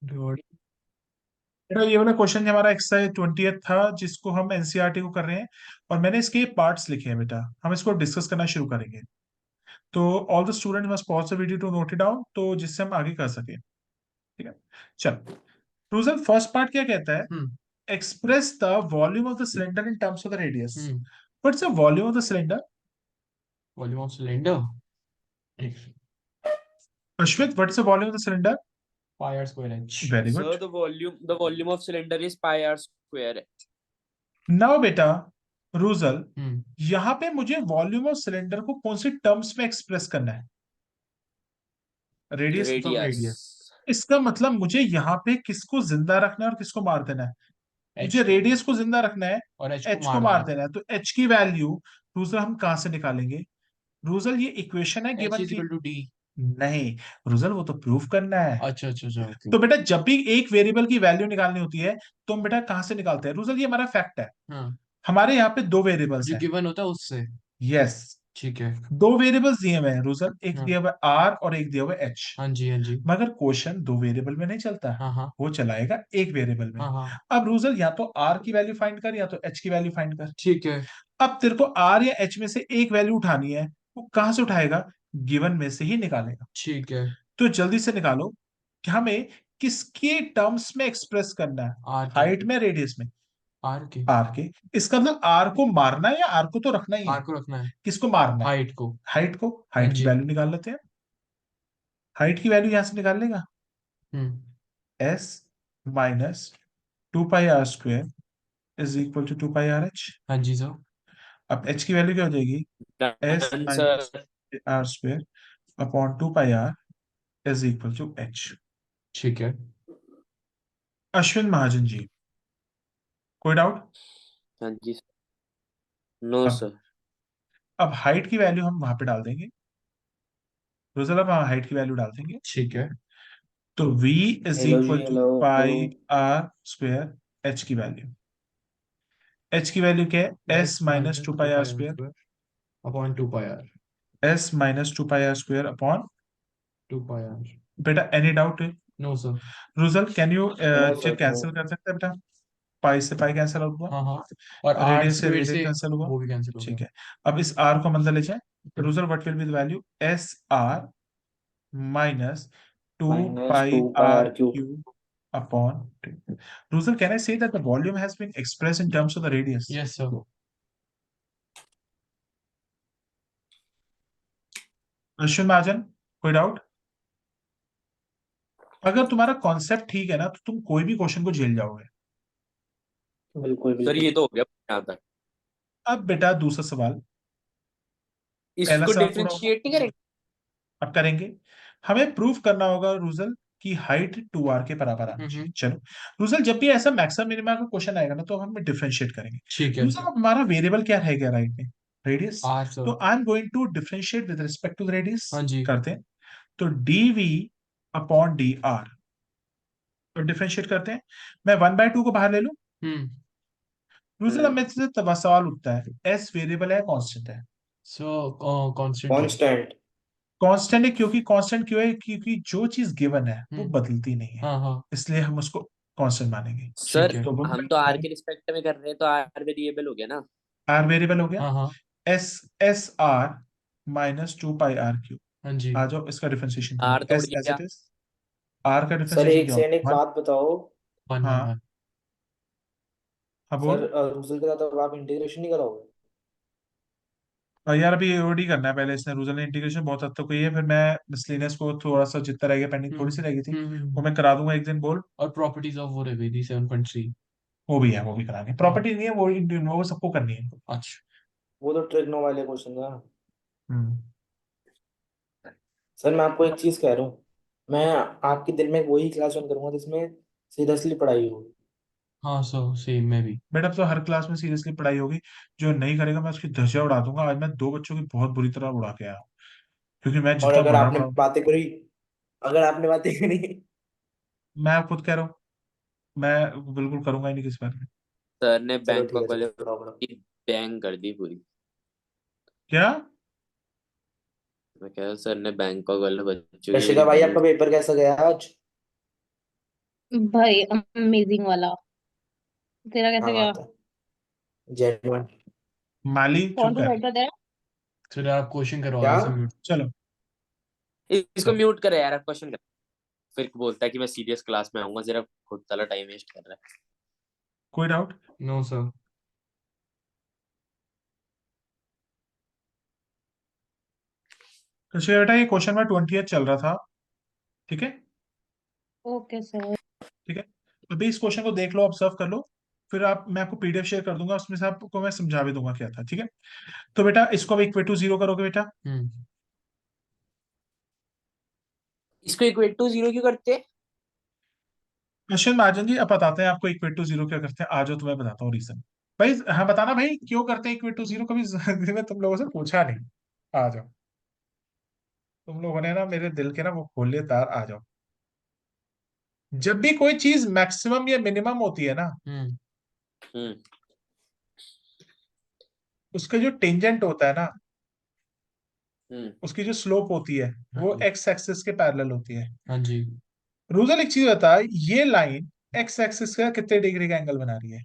Rewarding. बेटा ये वाला क्वेश्चन हमारा एक्सरसाइज 20th था, जिसको हम एनसीईआरटी को कर रहे हैं, और मैंने इसके पार्ट्स लिखे हैं बेटा, हम इसको डिस्कस करना शुरू करेंगे। तो all the student must pause the video to note it down, तो जिससे हम आगे कर सकें। ठीक है, चल। रूजल, फर्स्ट पार्ट क्या कहता है? Hmm express the volume of the cylinder in terms of the radius. Hmm what's the volume of the cylinder? Volume of cylinder Ashwit, what's the volume of the cylinder? Pi r square h. Very Sir, good. the volume of cylinder is pi r square. Now बेटा रूजल, हम्म यहां पे मुझे volume of cylinder को कौन सी terms में express करना है? Radius. Of radius. Radius. इसका मतलब मुझे यहाँ पे किसको जिंदा रखना है और किसको मार देना है? एच मुझे को रेडियस को जिंदा रखना है, और एच को एच को मारना मार है। देना है। तो एच की वैल्यू रूजल हम कहां से निकालेंगे? रूजल ये इक्वेशन है एच गिवन इज की। Equal to D. नहीं रूजल, वो तो प्रूफ करना है। अच्छा अच्छा अच्छा ओके। तो बेटा जब भी एक वेरिएबल की वैल्यू निकालनी होती है, तो हम बेटा कहां से निकालते हैं? रूजल ये हमारा फैक्ट है। हाँ, हमारे यहाँ पे दो वेरिएबल्स जो हैं। गिवन होता है उससे। यस, ठीक है। दो वेरिएबल्स दिए हुए हैं रूजल, एक हाँ दिया हुआ है आर और एक दिया हुआ है एच। हाँ जी हाँ जी। मगर क्वेश्चन दो वेरिएबल में नहीं चलता, हाँ हाँ वो चलाएगा एक वेरिएबल में। हाँ हाँ। अब रूजल या तो आर की वैल्यू फाइंड कर या तो एच की वैल्यू फाइंड कर। ठीक है अब तेरे को आर या एच में से एक वैल्यू उठानी है, वो कहां से उठाएगा? गिवन में से ही निकालेगा। ठीक है। तो जल्दी से निकालो कि हमें किसके टर्म्स में एक्सप्रेस करना है, आर के। हाइट में रेडियस में? आर के। आर के। इसका मतलब आर को मारना है या आर को तो रखना ही है? आर को रखना है। किसको मारना है? हाइट को। हाइट को। हाँ हाइट की जी। वैल्यू निकाल लेते हैं। हाइट की वैल्यू यहां से निकाल लेगा, hmm S minus 2 pi r² is equal to 2 pi r h। हाँ जी सर। अब h की वैल्यू क्या हो जाएगी? S Done, minus sir. r² upon 2 pi r is equal to h। ठीक है। अश्विन महाजन जी, कोई डाउट? हाँ जी. No, अब sir. अब हाइट की वैल्यू हम वहां पे डाल देंगे। रोजल, अब हाइट की वैल्यू डाल देंगे। ठीक है। तो v इज हेलो जी, equal to hello. Pi R square. h की वैल्यू, h की वैल्यू क्या है? s S minus minus two two pi R pi R square. Square upon two pi R. s minus 2 pi r² upon. Two pi R. बेटा any doubt? No sir. Rojal can you no sir, no. Cancel कर सकते हैं बेटा? पाई से pi cancel out हुआ, हाँ हाँ। और आर रेडियस से स्क्वेयर रेडियस से कैंसिल हुआ। वो भी कैंसिल हो ठीक गया। है, अब इस r को हम अंदर ले जाए। Rujal, what will be the value? S R minus two minus pi two pi R R cube. Cube upon. Rujal, can I say that the volume has been express in terms of the radius? Yes sir. Ashwin Mahajan, कोई doubt? अगर तुम्हारा concept ठीक है ना, तो तुम कोई भी क्वेश्चन को झेल जाओगे। बिल्कुल सर बिल्कुल। ये तो हो गया यहाँ तक. अब बेटा दूसरा सवाल, पहला इसको सवाल पूरा होगा, डिफरेंशिएट नहीं करेंगे. अब करेंगे। हमें प्रूफ करना होगा रूजल की हाइट 2r के बराबर आनी चाहिए। हम्म। चलो रूजल, जब भी ऐसा मैक्सिमम मिनिमम का क्वेश्चन आएगा ना, तो हम डिफरेंशिएट करेंगे। ठीक है। रूजल, अब हमारा वेरिएबल क्या रहेगा राइट में? रेडियस। R sir. तो I am going to differentiate with respect to radius. हाँ जी। करते हैं। तो dv अपॉन dr, तो डिफरेंशिएट करते हैं। मैं 1/2 को बाहर ले लूं। हम्म रूजल, अब मेरे से सवाल उठता है, एस वेरिएबल है कांस्टेंट है? सो कांस्टेंट है। कांस्टेंट। कांस्टेंट है, क्योंकि कांस्टेंट क्यों है? क्योंकि जो चीज गिवन है वो हम्म बदलती नहीं है, हाँ हाँ। इसलिए हम उसको कांस्टेंट मानेंगे। ठीक सर है। तो हम तो आर के रिस्पेक्ट में कर रहे हैं, तो आर वेरिएबल हो गया ना. आर वेरिएबल हो गया। हाँ हाँ S S R minus 2 pi r cube. हाँ जी। आ जाओ, इसका डिफरेंशिएशन करो, आर तोड़ एस एज दिया. It is. आर का सर, डिफरेंशिएशन एक क्या सेकंड, एक होगा? वन। बात बताओ। वन वन हाँ, वन। अब बोल। सर, रूजल के साथ अब आप इंटीग्रेशन नहीं कराओगे? यार अभी ओडी करना है पहले, इसने रूजल ने इंटीग्रेशन बहुत हद तक हुई है, फिर मैं मिसलिनियस को थोड़ा सा जितना रह गया पेंडिंग, थोड़ी सी रह गई थी, वो हम्म। मैं करा दूंगा एक दिन। बोल। और प्रॉपर्टीज ऑफ वो रह गई थी 7.3। वो भी है, वो भी करानी है, हाँ। प्रॉपर्टी नहीं है वो सबको करनी है। अच्छा। वो तो ट्रिग्नो वाले क्वेश्चन है। हम्म। सर, मैं आपको एक चीज कह रहा हूँ। मैं आपके दिल में वही क्लास ज्वाइन करूंगा जिसमें सीरियसली पढ़ाई हो। हाँ सो सेम में भी। बेटा अब तो हर क्लास में सीरियसली पढ़ाई होगी। जो नहीं करेगा मैं उसकी धज्जियां उड़ा दूंगा। आज मैं दो बच्चों की बहुत बुरी तरह उड़ा के आया हूँ, क्योंकि मैं और जितना भरा पड़ा हूँ। अगर आपने बातें करी। मैं खुद कह रहा हूँ, मैं बिल्कुल करूंगा ही नहीं किस बारे में। सर ने चलो ठीक है, बैंकॉक वाले चलो प्रॉब्लम। की बैंग कर दी पूरी. क्या? मैं कह रहा सर ने बैंकॉक वाले बच्चों की पूरी ऋषिका भाई, बैंग. आपका पेपर कैसा गया आज? भाई अमेजिंग वाला। तेरा क्या कैसे गया? बात है, जेन्युइन। माली कौन चुप सा कर। सेक्टर तेरा? फिर आप क्वेश्चन करवा क्या? दो इसे म्यूट। चलो इसको चलो म्यूट करे यार, क्वेश्चन कर। फिर बोलता है कि मैं सीरियस क्लास में आऊंगा, जरा खुद साला टाइम वेस्ट कर रहा है। कोई डाउट? No sir. तो श्रेया बेटा ये क्वेश्चन में 20th चल रहा था, ठीक है? Okay sir. ठीक है, अभी इस क्वेश्चन को देख लो, ऑब्जर्व कर लो, फिर आप, मैं आपको पीडीएफ शेयर कर दूंगा, उसमें से आपको मैं समझा भी दूंगा क्या था, ठीक है? तो बेटा इसको अब इक्वल टू जीरो करोगे बेटा। इसको इक्वेट टू जीरो क्यों करते हैं? क्वेश्चन महाजन जी अब बताते हैं आपको इक्वल टू जीरो क्या करते हैं, आ जाओ तुम्हें बताता हूँ रीजन। भाई हाँ बताना भाई क्यों करते हैं इक्वल टू जीरो, कभी जिंदगी में तुम लोगों से पूछा नहीं। आ जाओ, तुम लोगों ने ना मेरे दिल के ना वो खोल लिए तार, आ जाओ। जब भी कोई चीज मैक्सिमम या मिनिमम होती है ना, हम्म। उसका जो टेंजेंट होता है ना, हम्म। उसकी जो स्लोप होती है हाँ वो जी। एक्स एक्सिस के पैरेलल होती है। हाँ जी। रूजल एक चीज बता, ये लाइन एक्स एक्सिस का कितने डिग्री का एंगल बना रही है?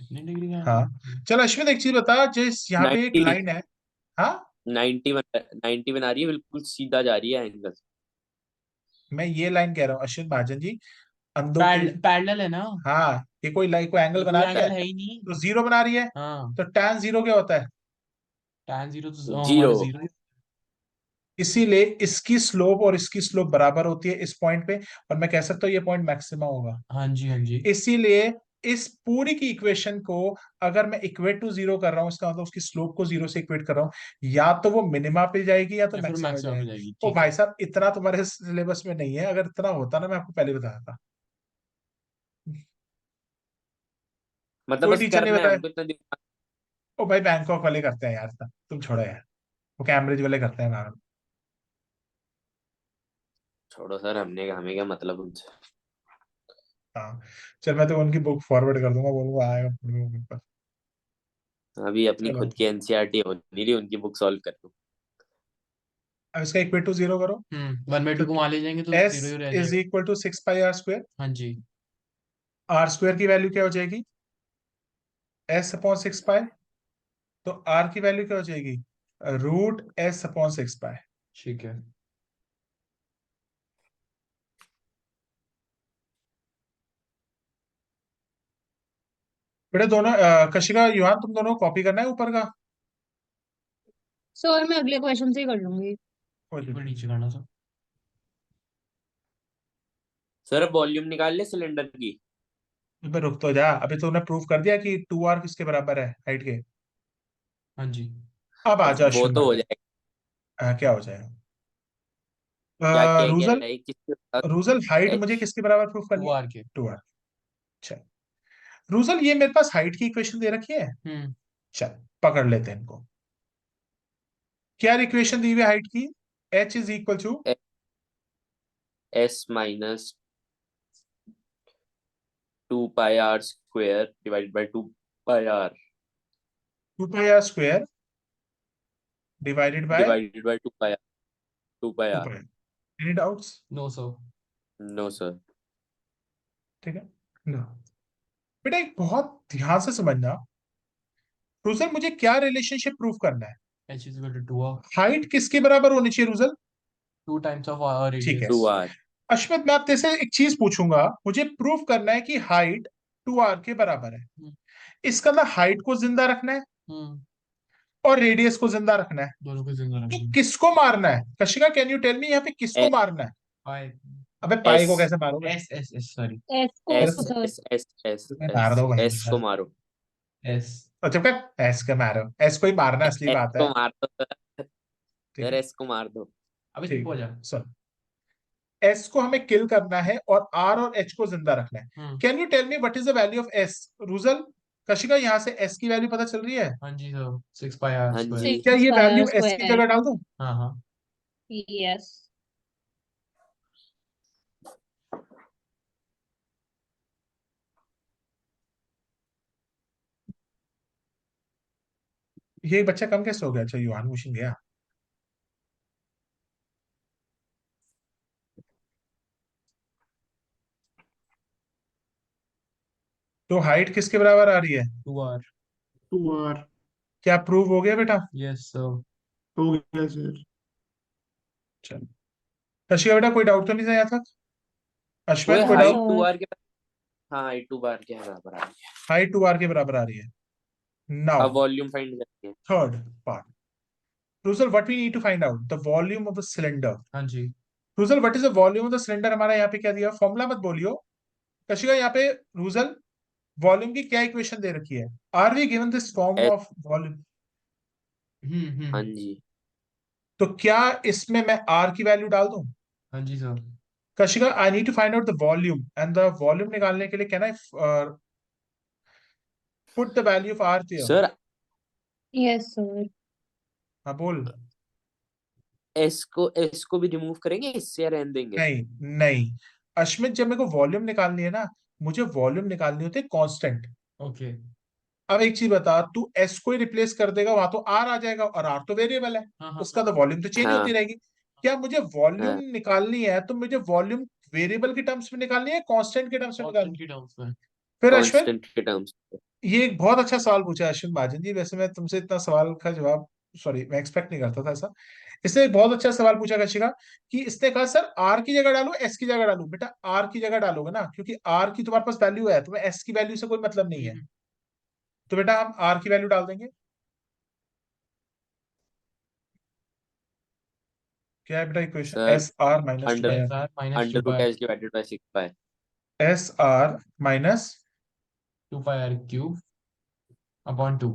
कितने डिग्री का हाँ, एंगल? चलो अश्विन एक चीज बता, जिस यहाँ पे एक 90। लाइन है। हाँ, 90 बना रही है, बिल्कुल सीधा जा रही है एंगल। मैं ये लाइन कह रहा हूँ अश्विन महाजन जी, अंधों के। पैरेलल है ना? हाँ, ये कोई लाइन कोई एंगल ये कोई बनाता है एंगल है ही नहीं। तो जीरो बना रही है। हाँ। तो tan जीरो क्या होता है? tan जीरो तो हमारा जीरो। जीरो। इसीलिए इसकी स्लोप और इसकी स्लोप बराबर होती है इस पॉइंट पे, और मैं कह सकता हूँ ये पॉइंट मैक्सिमम होगा। हाँ जी। हाँ जी। इसीलिए इस पूरी की इक्वेशन को अगर मैं इक्वेट टू जीरो कर रहा हूँ, इसका मतलब उसकी स्लोप को जीरो से इक्वेट कर रहा हूँ, या तो वो मिनिमा पे जाएगी या तो या फिर मैक्सिमा पे मैक्सिमम पे जाएगी। जाएगी, ओ ठीक भाई है। साहब इतना तुम्हारे सिलेबस में नहीं है, अगर इतना होता ना मैं आपको पहले बताया था। मतलब कोई बस टीचर नहीं करना है बताया। हमको इतना दिमाग। ओ भाई बैंकॉक वाले करते हैं यार, तुम छोड़ो यार, वो कैम्ब्रिज वाले करते हैं मैम। छोड़ो सर, हमें क्या मतलब उनसे। हाँ, चल मैं तो उनकी बुक फॉरवर्ड कर दूंगा, बोलूंगा आएगा पढ़ूंगा मेरे पास। अभी अपनी चलो खुद की एनसीईआरटी हो नहीं रही, उनकी बुक सॉल्व कर दूं। अब इसका इक्वेट टू जीरो करो। 1/2 तो को वहां ले जाएंगे तो एस जीरो ही रह इज जाएगा। Equal to 6 pi r square. हाँ जी। आर स्क्वायर की वैल्यू क्या हो जाएगी? S/6 पाई। तो आर की वैल्यू क्या हो जाएगी? √S/6 पाई। ठीक है। बेटा दोनों कशिका युहान तुम दोनों कॉपी करना है ऊपर का। सर मैं अगले क्वेश्चन से ही कर लूंगी। एक बार नीचे करना सर। सर वॉल्यूम निकाल ले सिलेंडर की। अबे रुक तो जा, अभी तूने प्रूव कर दिया कि 2R किसके बराबर है हाइट के। हाँ जी। अब आ जा वो अश्विन तो हो भाई। जाएगा। क्या हो जाएगा? क्या क्या कह रूजल, रहा है, किसके साथ? रूजल हाइट मुझे एच। किसके बराबर प्रूफ करनी टू है? आर के। 2R। अच्छा, रूजल ये मेरे पास हाइट की इक्वेशन दे रखी है। हम्म। चल पकड़ लेते हैं इनको। क्या इक्वेशन दी हुई हाइट की? H = S minus 2 pi r² divided by 2 pi r 2 pi r² divided by divided by 2 pi. Two pi two r pi any doubts? No sir. No sir. ठीक है लो बेटा, एक बहुत ध्यान से समझना। रूजल मुझे क्या रिलेशनशिप प्रूव करना है? H = 2 हाइट किसके बराबर होनी चाहिए रूजल? 2 times of ठीक है, radius। 2 r। अश्मित मैं आप तेरे से एक चीज पूछूंगा, मुझे प्रूव करना है कि हाइट 2R के बराबर है। हम्म। इसका मतलब हाइट को जिंदा रखना है हम्म। और रेडियस को जिंदा रखना है। दोनों को जिंदा तो रखेंगे। किसको मारना है Kashika, can you tell me यहाँ पे किसको मारना है? पाई। अबे पाई एस को कैसे मारोगे? S S S sorry. S को मेरे एस से सर। एस एस एस तुम्हें मार एस दो भाई एस को मारो। एस। तो चुप कर, एस के मारो, एस को ही मारना असली एस बात को है। मार दो सर। ठीक सर है, एस को मार दो। अभी चुप ठीक हो है जा। सुन, एस को हमें किल करना है और आर और एच को जिंदा रखना है। Hmm. Can you tell me what is the value of S? Rujal, Kashika यहाँ से एस की वैल्यू पता चल रही है? हाँ जी सर, 6 पाई आर हाँ स्क्वायर। जी। क्या 6 ये पाई आर वैल्यू एस की स्क्वायर। जगह डाल दूं? हाँ हाँ। यस। ये बच्चा कम कैसे हो गया? अच्छा युवान मोशन गया। तो हाइट किसके बराबर आ रही है? 2r. 2r क्या प्रूव हो गया बेटा? Yes, sir. हो गया सर। चलो कशिका बेटा, कोई डाउट तो नहीं था यहाँ तक? वो अश्वथ, कोई हाँ हाइट डाउट? सर। 2r के, हाँ हाइट 2r के बराबर आ रही है। हाइट 2r के बराबर आ रही है। नाउ अब वॉल्यूम फाइंड करते हैं। Third part, Ruzal, what we need to find out the volume of the cylinder. हाँ जी. Ruzal, what is the volume of the cylinder? हमारा यहाँ पे क्या दिया, फॉर्मूला मत बोलियो कशिका। यहाँ पे Ruzal वॉल्यूम की क्या इक्वेशन दे रखी है? Are we given this form S, of volume? हाँ जी तो क्या इसमें मैं आर की वैल्यू डाल दूं? हाँ जी sir. Kashika, I need to find out the volume, and the volume निकालने के लिए can I put the value of R there? Sir. Yes sir. हाँ बोल। S को भी रिमूव करेंगे इससे या रहने देंगे? नहीं नहीं, अश्मित, जब मेरे को वॉल्यूम निकालनी है ना, मुझे वॉल्यूम निकालनी होती है कांस्टेंट। Okay. अब एक चीज बता, तू एस को ही रिप्लेस कर देगा, वहां तो आर आ जाएगा, और आर तो वेरिएबल है, हाँ हाँ उसका तो वॉल्यूम तो चेंज हाँ होती रहेगी। क्या मुझे वॉल्यूम हाँ निकालनी है तो मुझे वॉल्यूम वेरिएबल के टर्म्स में निकालनी है, कांस्टेंट के टर्म्स में निकालनी Constant है? की टर्म्स में. फिर अश्विन, कांस्टेंट के टर्म्स। ये एक बहुत अच्छा सवाल पूछा है अश्विन महाजन जी। वैसे मैं तुमसे इतना सवाल का जवाब, सॉरी, मैं एक्सपेक्ट नहीं करता था ऐसा। इसने एक बहुत अच्छा सवाल पूछा कशिका, कि इसने कहा सर आर की जगह डालो एस की जगह डालो? बेटा आर की जगह डालोगे ना, क्योंकि आर की तुम्हारे पास वैल्यू है, तुम्हें एस की वैल्यू से कोई मतलब नहीं है। तो बेटा हम आर की वैल्यू डाल देंगे। क्या है बेटा equation? Sir S R minus two by under R. SR minus under 2 root pi h divided by 6 pi. S R minus 2 pi r cube upon 2.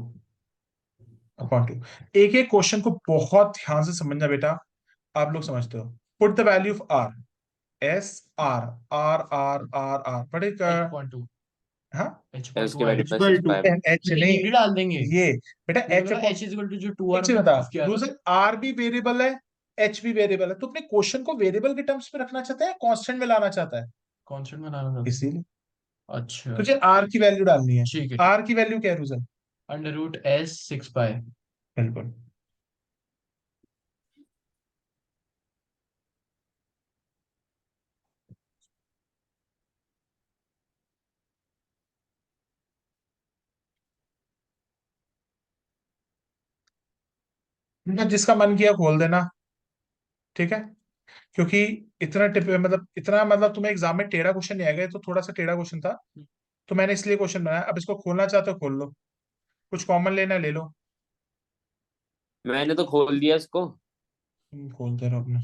Upon two. एक एक क्वेश्चन को बहुत ध्यान से समझना बेटा, आप लोग समझते हो। Put the value of R, S R, R R R R बड़े h upon 2. हाँ, h upon h 2 divided by by 6 2 pi. H ये नहीं, भी डाल देंगे. ये बेटा मैंने एच बोला upon. h is equal to जो 2r एक चीज हमने बता, prove किया था. दूसरा आर भी वेरिएबल है, एच भी वेरिएबल है, तो अपने क्वेश्चन को वेरिएबल के टर्म्स में रखना चाहता है, कांस्टेंट में लाना चाहता है? कांस्टेंट में लाना था. इसीलिए अच्छा. तुझे आर की वैल्यू डालनी है। ठीक है. आर की वैल्यू क्या है Rujal? Under root s 6 pi. बिल्कुल। जिसका मन किया खोल देना, ठीक है? क्योंकि इतना टिप मतलब इतना मतलब तुम्हें एग्जाम में टेढ़ा क्वेश्चन नहीं आएगा, ये तो थोड़ा सा टेढ़ा क्वेश्चन था, तो मैंने इसलिए क्वेश्चन बनाया। अब इसको खोलना चाहते हो खोल लो, कुछ कॉमन लेना है ले लो। मैंने तो खोल दिया इसको। खोलते रहो अपना।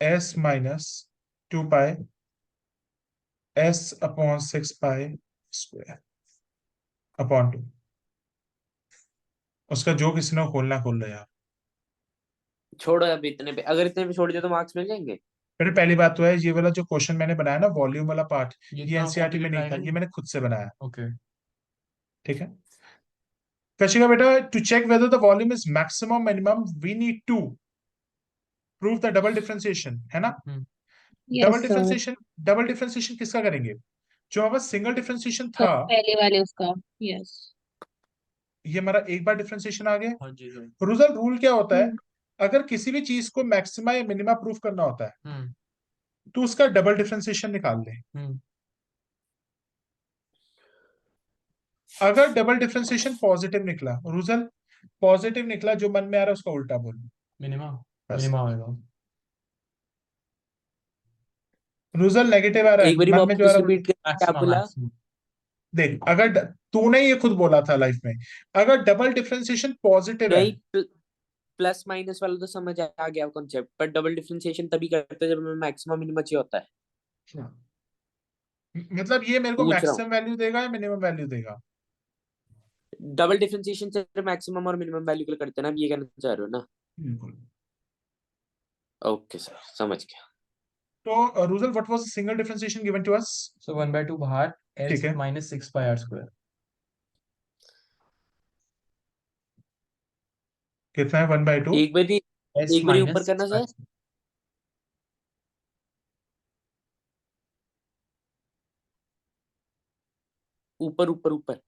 S minus 2 pi S upon 6 pi square upon 2। उसका जो किसी ने खोलना खोल लो यार। छोड़ो अब इतने पे, अगर इतने पे छोड़ दिया तो मार्क्स मिल जाएंगे। मेरे पहली बात तो है, ये वाला जो क्वेश्चन मैंने बनाया ना, वॉल्यूम वाला पार्ट, ये ये इतना एनसीईआरटी में कॉम्प्लिकेटेड नहीं था, आएगा ये नहीं. मैंने खुद से बनाया। ओके. ठीक है कशिका बेटा, to check whether the volume is maximum minimum we need to prove the double differentiation, है ना? Double yes sir. Differentiation, double differentiation किसका करेंगे? जो हमारा सिंगल डिफरेंशिएशन तो था, पहले वाले उसका। यस। ये हमारा एक बार डिफरेंशिएशन आ गया। हाँ जी सर. रूजल रूल क्या होता है? हम्म। अगर किसी भी चीज को मैक्सिमा या मिनिमा प्रूफ करना होता है, हम्म. तो उसका डबल डिफरेंशिएशन निकाल ले। हम्म. अगर डबल डिफरेंशिएशन पॉजिटिव निकला, रूजल पॉजिटिव निकला, जो मन में आ रहा है उसका उल्टा बोल। मिनिमा. बस। मिनिमा होएगा. रूजल नेगेटिव आ रहा है, एक बारी मन में जो आ वापस रहा है रिपीट कर क्या मैक्सिमा बोला? मैक्सिमा. देख, अगर तूने ये खुद बोला था लाइफ में, अगर डबल डिफरेंशिएशन पॉजिटिव है, नहीं, प्लस माइनस वाला तो समझ आ गया कॉन्सेप्ट, पर डबल डिफरेंशिएशन तभी करते हैं जब हमें मैक्सिमम मिनिमम चाहिए होता है। मतलब ये मेरे को पूछ रहा हूँ, मैक्सिमम वैल्यू देगा या मिनिमम वैल्यू देगा? डबल डिफरेंशिएशन से मैक्सिमम और मिनिमम वैल्यू के लिए करते हैं ना, आप ये कहना चाह रहे हो ना? बिल्कुल। ओके सर, समझ गया। तो Rujal, what was the single differentiation given to us? So 1/2 बाहर s ठीक है, minus 6 pi r square. कितना है 1/2? एक बारी s एक बारी ऊपर minus 6 करना pi सर, square. ऊपर ऊपर ऊपर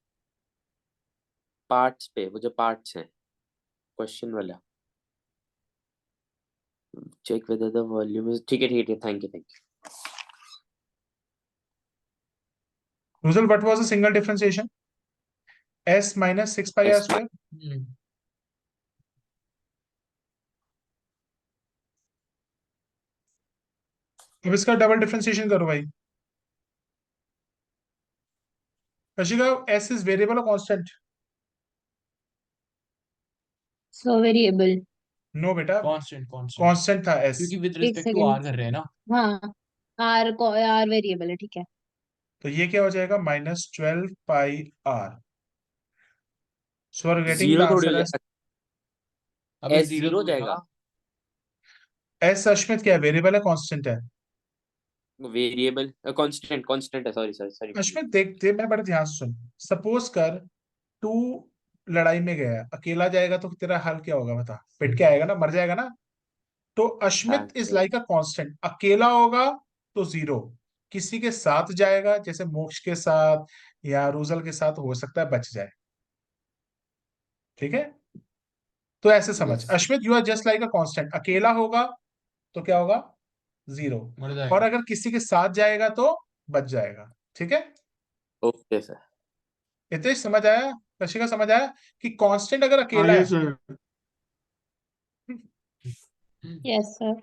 पार्ट्स पे, वो जो पार्ट्स हैं क्वेश्चन वाला, check whether the volume is, ठीक है thank you. Rosal, what was the single differentiation? S minus 6 pi r S square. हम्म, अब इसका डबल डिफरेंशिएशन करो भाई। कशिका, S इज वेरिएबल और कांस्टेंट? So variable. नो बेटा, कांस्टेंट कांस्टेंट कांस्टेंट था S। क्योंकि विद एक रिस्पेक्ट टू आर सेकेंड। कर रहे हैं ना। हाँ, आर वेरिएबल है, ठीक है। तो ये क्या हो जाएगा? -12 pi r। So are getting the zero थोड़ी हो आंसर एज जाएगा, अभी S जीरो जीरो तो होगा। जाएगा, S। अश्मित क्या है, वेरिएबल है कांस्टेंट है? वेरिएबल कांस्टेंट कांस्टेंट है, सॉरी सॉरी सॉरी। अश्मित देख दे, मैं बड़े ध्यान से सुन। सपोज कर तू लड़ाई में गया, अकेला जाएगा तो तेरा हाल क्या होगा बता? पिट के आएगा ना, मर जाएगा ना। तो अश्मित इज अच्छा लाइक अ कांस्टेंट। अकेला होगा तो जीरो, किसी के साथ जाएगा जैसे मोक्ष के साथ या रूजल के साथ, हो सकता है बच जाए। ठीक है, तो ऐसे समझ yes Ashmit, you are just like a constant. अकेला होगा तो क्या होगा? जीरो। मर और जाएगा। अगर किसी के साथ जाएगा तो बच जाएगा। ठीक है, ओके सर। हितेश समझ आया? कशिका समझ आया कि कांस्टेंट अगर हाँ अकेला ये है। सर। Yes sir.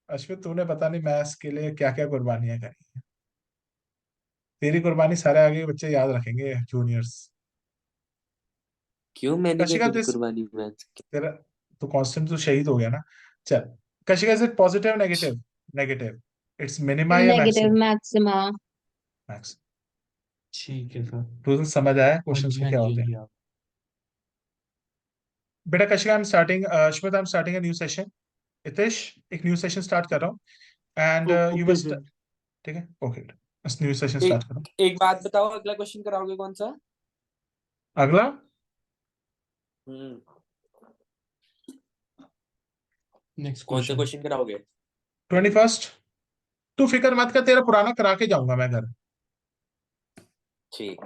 अश्वित, तूने पता नहीं मैथ्स के लिए क्या क्या कुर्बानियां करी हैं। तेरी कुर्बानी सारे आगे के बच्चे याद रखेंगे, जूनियर्स। क्यों, मैंने क्या कशिका, करी दिस कुर्बानी मैथ की? तेरा तो कांस्टेंट तो शहीद हो गया ना। चल Kashika, is it positive negative? Negative. It's minima या नेगेटिव मैक्सिमम? मैक्सिमा। मैक्स। ठीक है सर। तो समझ आया हाँ क्वेश्चंस जी में हाँ क्या जी हाँ होते जी हैं? हाँ। बेटा Kashika, I am starting, Ashmit I am starting a new session. Hitesh, एक न्यू सेशन स्टार्ट कर रहा हूँ and you okay must. Sir. ठीक है, ओके, इस न्यू सेशन एक स्टार्ट करो। एक बात बताओ, अगला क्वेश्चन कराओगे कौन सा? अगला हम्म, नेक्स्ट कौन सा क्वेश्चन। क्वेश्चन कराओगे? 21। तू फिक्र मत कर, तेरा पुराना करा के जाऊंगा मैं घर। ठीक।